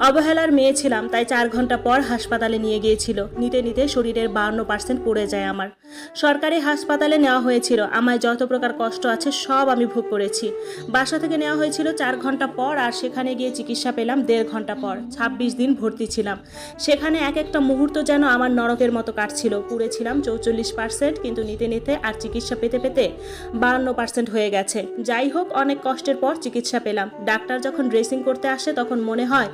অবহেলার মেয়ে ছিলাম, তাই 4 ঘন্টা পর হাসপাতালে নিয়ে গিয়েছিল। নিতে নিতে শরীরের 52% পড়ে যায় আমার। সরকারি হাসপাতালে নেওয়া হয়েছিল। আমায় যত প্রকার কষ্ট আছে সব আমি ভোগ করেছি। বাসা থেকে নেওয়া হয়েছিল 4 ঘন্টা পর, আর সেখানে গিয়ে চিকিৎসা পেলাম 1.5 ঘন্টা পর। 26 দিন ভর্তি ছিলাম। সেখানে এক একটা মুহূর্ত যেন আমার নরকের মতো কাটছিল। পুড়েছিলাম 44%, কিন্তু নিতে নিতে আর চিকিৎসা পেতে পেতে 52% হয়ে গেছে। যাই হোক, অনেক কষ্টের পর চিকিৎসা পেলাম। ডাক্তার যখন ড্রেসিং করতে আসে তখন মনে হয়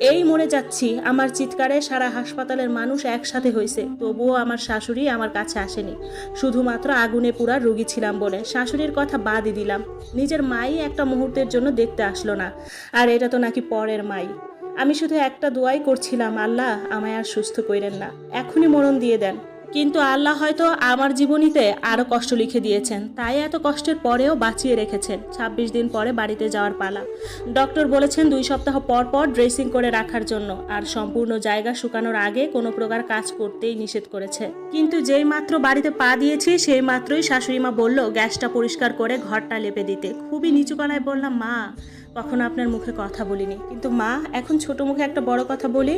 এই মরে যাচ্ছি। আমার চিৎকারে সারা হাসপাতালের মানুষ একসাথে হয়েছে, তবুও আমার শাশুড়ি আমার কাছে আসেনি। শুধুমাত্র আগুনে পুরা রোগী ছিলাম বলে। শাশুড়ির কথা বাদই দিলাম, নিজের মাই একটা মুহূর্তের জন্য দেখতে আসলো না, আর এটা তো নাকি পরের মাই। আমি শুধু একটা দোয়াই করছিলাম, আল্লাহ আমায় আর সুস্থ কইরেন না, এখনই মরণ দিয়ে দেন। কিন্তু আল্লাহ হয়তো আমার জীবনীতে আরও কষ্ট লিখে দিয়েছেন, তাই এত কষ্টের পরেও বাঁচিয়ে রেখেছেন। 26 দিন পরে বাড়িতে যাওয়ার পালা। ডক্টর বলেছেন 2 সপ্তাহ পর পর ড্রেসিং করে রাখার জন্য, আর সম্পূর্ণ জায়গা শুকানোর আগে কোনো প্রকার কাজ করতেই নিষেধ করেছে। কিন্তু যেই মাত্র বাড়িতে পা দিয়েছি সেই মাত্রই শাশুড়ি মা বলল গ্যাসটা পরিষ্কার করে ঘরটা লেপে দিতে। খুবই নিচু গলায় বললাম, মা কখনো আপনার মুখে কথা বলিনি, কিন্তু মা এখন ছোট মুখে একটা বড় কথা বলি।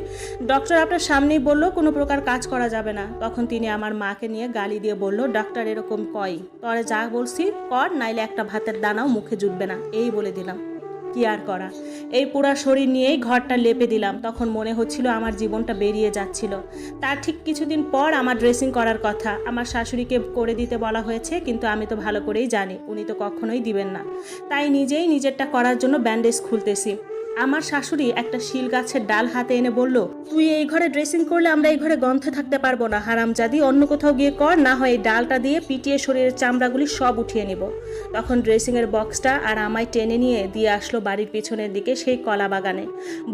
ডক্টর আপনার সামনেই বলল কোনো প্রকার কাজ করা যাবে না। তখন তিনি আমার মাকে নিয়ে গালি দিয়ে বলল, ডাক্তার এরকম কয়, তরে যা বলছি কর, নাইলে একটা ভাতের দানাও মুখে জুটবে না। এই বলে দিলাম। কি আর করা, এই পুরা শরীর নিয়েই ঘরটা লেপে দিলাম। তখন মনে হচ্ছিল আমার জীবনটা বেরিয়ে যাচ্ছিল। তার ঠিক কিছুদিন পর আমার ড্রেসিং করার কথা। আমার শাশুড়িকে করে দিতে বলা হয়েছে, কিন্তু আমি তো ভালো করেই জানি উনি তো কখনোই দিবেন না। তাই নিজেই নিজেরটা করার জন্য ব্যান্ডেজ খুলতেছি। আমার শাশুড়ি একটা শিল গাছের ডাল হাতে এনে বলল, তুই এই ঘরে ড্রেসিং করলে আমরা এই ঘরে গন্ধে থাকতে পারবো না, হারামজাদি, অন্য কোথাও গিয়ে কর, না হয় এই ডালটা দিয়ে পিটিয়ে শরীরের চামড়াগুলি সব উঠিয়ে নিব। তখন ড্রেসিংয়ের বক্সটা আর আমায় টেনে নিয়ে দিয়ে আসলো বাড়ির পিছনের দিকে সেই কলা বাগানে।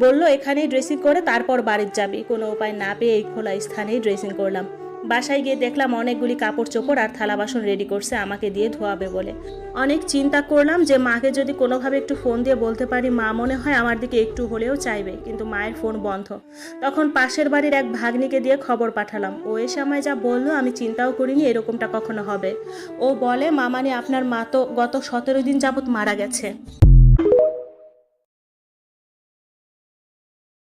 বলল এখানেই ড্রেসিং করে তারপর বাড়ির যাবি। কোনো উপায় না পেয়ে এই খোলা স্থানেই ড্রেসিং করলাম। বাসায় গিয়ে দেখলাম অনেকগুলি কাপড় চোপড় আর থালা বাসন রেডি করছে আমাকে দিয়ে ধোয়াবে বলে। অনেক চিন্তা করলাম যে মাকে যদি কোনোভাবে একটু ফোন দিয়ে বলতে পারি, মা মনে হয় আমার দিকে একটু হলেও চাইবে, কিন্তু মায়ের ফোন বন্ধ। তখন পাশের বাড়ির এক ভাগ্নিকে দিয়ে খবর পাঠালাম। ও এসে আমায় যা বললো আমি চিন্তাও করিনি এরকমটা কখনো হবে। ও বলে, মামানি আপনার মা তো গত 17 দিন যাবৎ মারা গেছে।